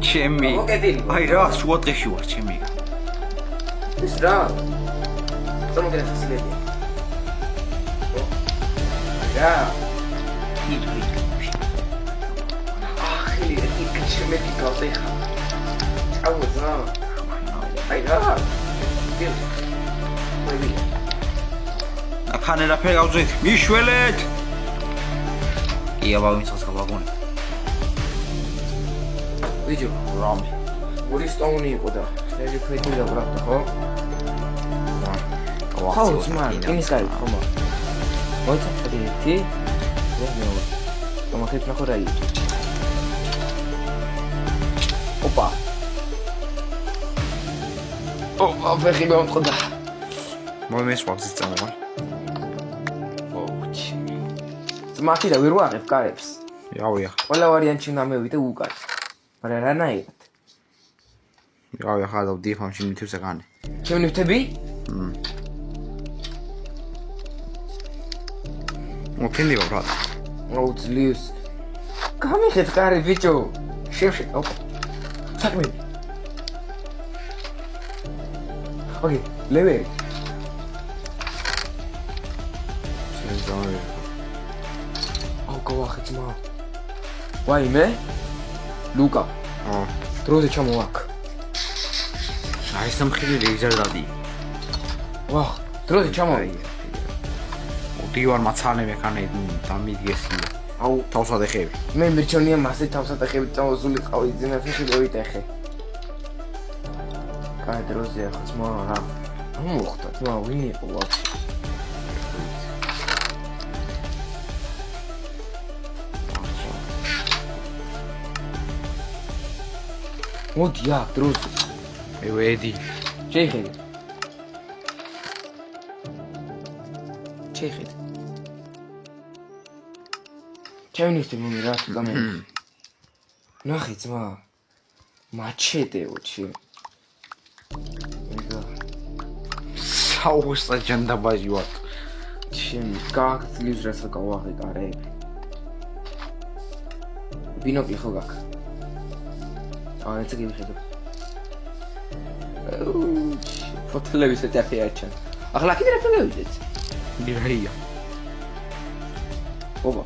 ჩემი. აი რა, სუატყეში ვარ ჩემი. ეს რა? ზომგენ ხსლები. რა? იდრი. ახალი იქ შემეთი გავზე ხა. წავუძა. აი რა? მოიდი. ახან რაფერ გავზეთ? მიშველეთ. ია ვავინცას გავაგონე. ვიჯო, რამი. ორი სტოუნი იყო და ერთი ფეთი და ბრატო, ხო? ხო, ძმა, იმის კარი, ხომა. მოიცადე ერთი. ზემო. თამახეთ ნახო რა იყო. ოპა. ოპა, ვეხი მომხდა. მომეს ვაგზის წამოვა. ოუჩი. ძმათი და ვერ ვაღებ კარებს. ავია. ყველა ვარიანტი უნდა მევიდე უკან. მაგრამ რანაირად? ავია ხადა დიფამში მითევს აკანე. ჩემი ნივთები? მოკენდი ვარ რა. აუ ძლივს. გამიხეთ კარი ბიჭო. შევშე. ოპა. საქმე. ოკეი, ლევე. შევზავე. აუ გავახე ძმა. ვაიმე? ლუკა. დროზე ჩამოვაქ. აი სამხილი რეგზარდადი. ვახ, დროზე ჩამოვი. დივარ მაცანე მექანე დამიდგესი. აუ, თავსად ეხები. მე მერჩონია მასე თავსად ეხები წავოზული ყავი ძინაფში მოიტეხე. კაი დროზე ახლა ძმა რა. მოხდა ძმა ვინ იყო ვაფშე. მოდი აქ დროზე. მე ვედი. შეიხედე. შეიხედე. ჩავნიხდი მომი რა თუ გამე. ნახე ძმა. მაჩეტე ოჩი. ეგა. საუსა ჯანდაბაჟი ვარ. ჩემი გაგძლივს რაცა გავაღე კარები. ბინოკლი ხო გაქვს? აა ეს გიხედო. ფოტოების ეტაფი არჩენ. ახლა კიდე რა ფიგურით? დირაია. ოპა.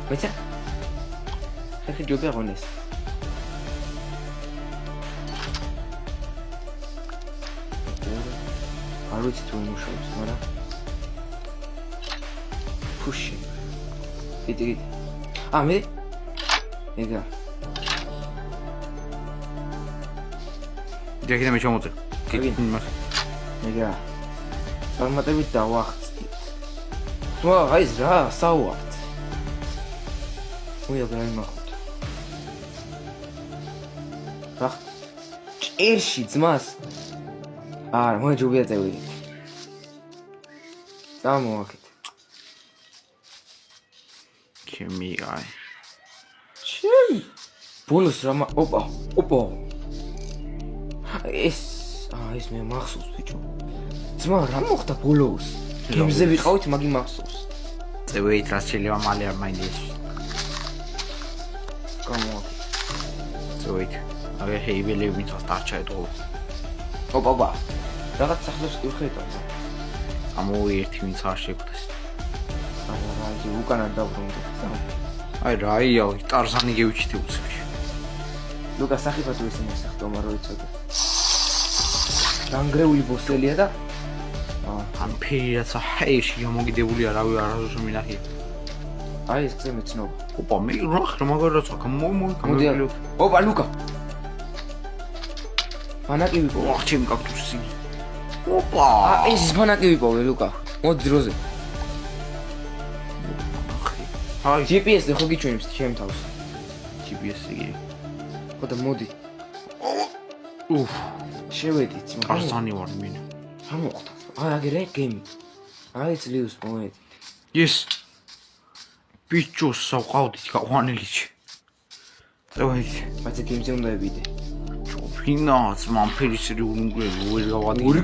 მეცა. ხეხი ჯობი აღონეს. არ ვიცი თუ მუშაობს, მაგრამ ფუში. კიდე. მე ეგა. ჯეკი მე ჩამოწე. კიდე იმას. ეგა. წარმატებით დავახცით. თვა აი რა საუართ. უია გაიმახოთ. რა? ჭერში ძმას. არა, მოეჯობია წევრი. დამოაკეთ. ჩემი აი. ჩემი. ბოლოს რა ოპა. ეს მე მახსოვს ბიჭო. ძმა რა მოხდა ბოლოს? გემზე ვიყავით, მაგი მახსოვს. წევით რა შეიძლება მალე არ მაინდეს. გამოაკეთ. წევით. აი ჰეიბელი ვინც ასტარჩაეთო. ოპა. რაღაც სახლებს ვხედავ. ამოიერთი ვინც არ შეხვდეს. აი უკან არ დავბრუნდი. აი რაია, ტარზანი გევიჩიტი უცებში. ლუკა სახიფად ვისი მოსახტო მარო იცოდე. განგრეული ბოსელია და ან ფერიაც ჰეიში გამოგიდებულია რავი არასდროს მინახი. აი ეს გზე მეცნობა. ოპა მე რა მაგარაც აქ მოდი. ოპა ლუკა. მანაკი ვიყო. ვახ ჩემი კაქტუსი. ოპა. ეს მანაკი ვიყო ლუკა. მოდი დროზე. აი GPS-ზე ხო გიჩვენებს ჩემ თავს. GPS-ი. ხო და მოდი. უფ. შევედით ძმა. ტარზანი ვარ მე. რა მოხდა? აი აგერე გემი. აი ძლივს მოედი. ეს ბიჭოს საყავდით გაყვანილიჩი. წევით. მაინც გემზე უნდა ევიდე. ჩოფინაც მამფერისრი უნგრელი ვერ გავადი. ორი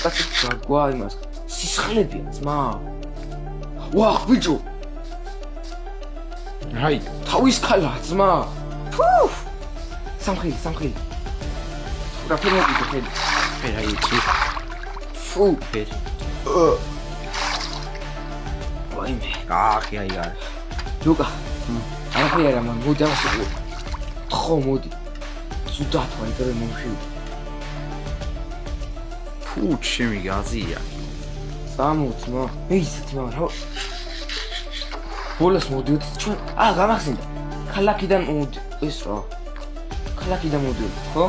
კაცი გაგვა იმას. სისხლებია ძმა. ვახ ბიჭო. რაი თავის ქალა ძმა ფუ სამხილი რა ფერმოგიდო ხელი რაი იცი ფუ ფერი ვაიმე კახი აი არის ლუკა არაფერი არა მან მოდი ამასო ხო მოდი ზუდათ ვარ იგივე მომშვიდ ფუ ჩემი გაზია სამოცმა ისეთმა რა ბოლოს მოდიოთ ჩვენ გამახსენდა ქალაქიდან მოდი ეს რა ქალაქიდან მოდიოთ ხო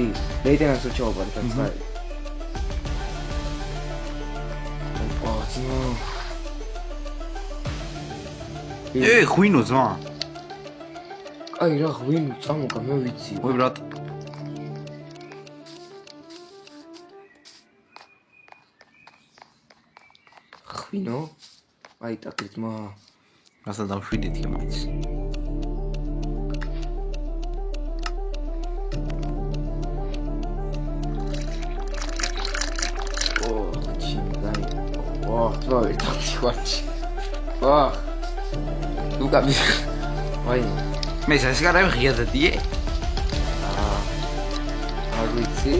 ის ლეიტენანტს უჩაობარი კაცარი ღვინო ძმა აი რა ღვინო წამოკა მე ვიცი ой брат ღვინო აი ტაკი ძმა რასა დავშვიდეთ იმაც ძმა ერთად ვარჩი ლუკა ვაი მე ეს გარემ ღია დადიე არ ვიცი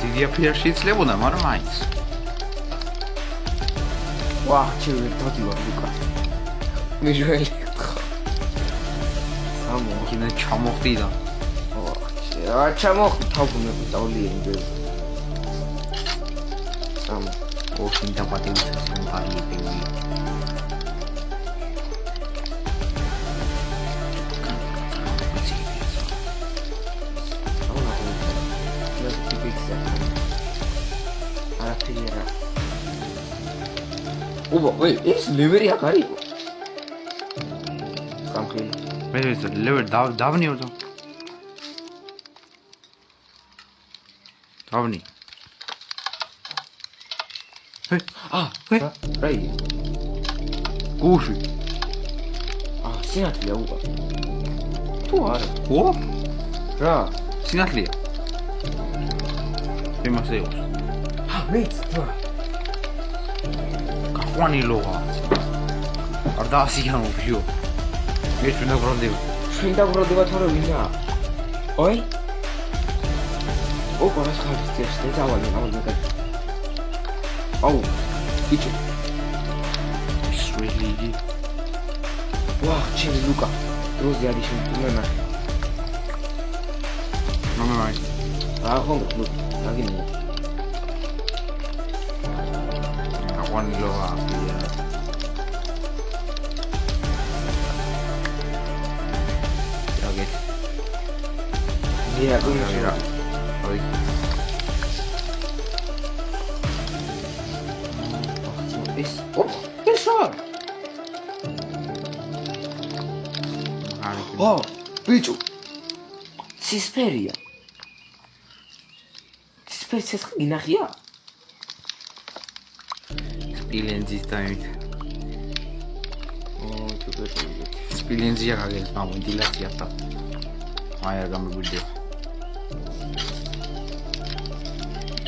დიდია ფერში იცლებოდა მაგრამ მაინც ჩემი ერთადი ვარ ლუკა მე ჟელი სამო კიდე ჩამოხდი და ჩამოხდი თავგუმე დავლიე იმდე სამო ოშინ დაპატიმს მომარი პინგი ობა ეს ლევერი აქ არის სამხილი მე ეს ლევერ დავნიო დავნი რაი გუში სინათლეა უბა თუ არა ო რა სინათლეა იმასე იყო მეც რა ხვანი ლოღა არ დაასიანო ბიო მე ჩვენ დაბრუნდება თორე ვინა ой ოპა რა ხარ ეს დავალი აუ იცი სველი ჩემი ლუკა დროზე არის შემთხვევა მამაი ხო ლუკა აგინე ხვანი ლოღა Я гуляю. Ой. Ты что? Бичу. Сисперия. Сисперия инахия. Спилензის დაიმით. თუგე. სპილენზია გაგել, დილასია და. აი არ გამიგვიდება.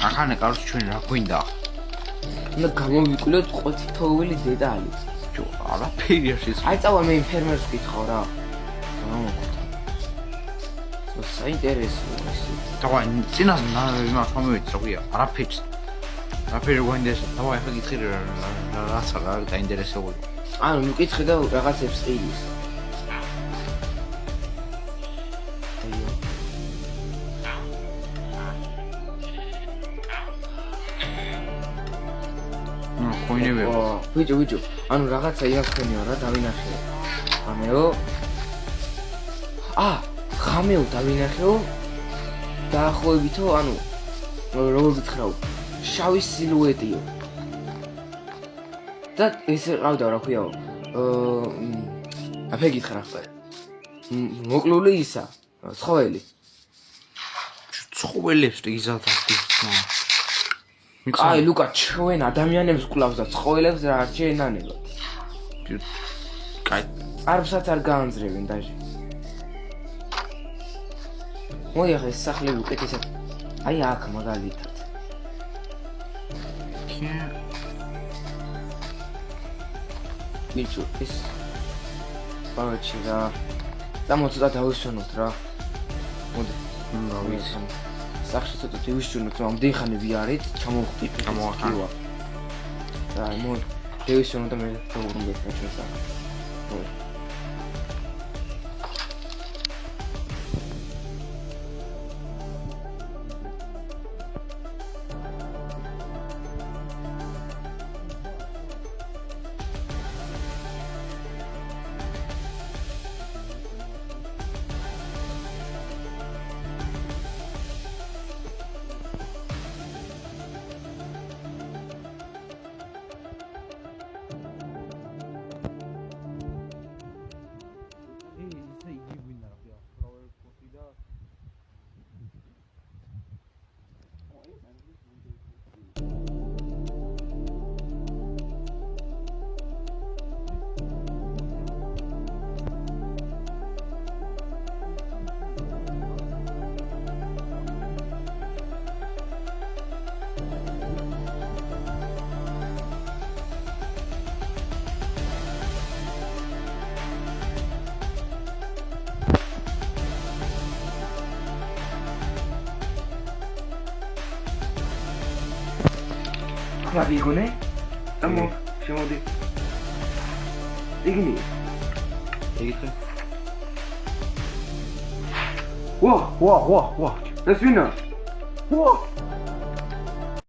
ახანე კარს ჩვენ რა გვინდა? და გამოვიკვლიოთ ყოთითოული დედალი. ჯო, არაფერი არ შეცვლა. აი წავა მე ფერმერს ვკითხავ რა. საინტერესოა ეს. დავაი, წინას იმას მომივეც რა ქვია, არაფერს. არაფერი გვინდა, დავაი ხა გითხრი რაცა რა დაინტერესებული. ანუ მიკითხე და რაღაცებს ყიდის. ვიჯო, ანუ რაღაცა იახენიო რა დავინახეო. ხამეო დავინახეო. დაახლოებითო, ანუ როგორ გითხრაო, შავი სილუეტიო. და ეს ყავდა რა ქვიაო. აფე გითხრა ხარ. მოკლული ისა, ცხოველი. ცხოველებს იზათავს. აი ლუკა ჩვენ ადამიანებს კლავს და ცხოველებს რა არ შეენანება. კაი, არბსაც არ გაანძრევენ დაჟე. მოდი ახლა ეს სახლები უკეთესად. აი აქ მაგალითად. ბიჭო ეს ბავშვი რა და მოწდა დავისვენოთ რა მოდი რა ვიცი სახში ცოტა დავისვენოთ რომ ამდენი ხანი ვიარეთ ჩამოვხდი ჩამოვახან. და მოდი დავისვენოთ და მე დავუბრუნდეთ ჩვენ სახში მოდი რა ვიგონე? ამო, შემოდი. იგინი. იგიხე ვა. ეს ვინა? ვა.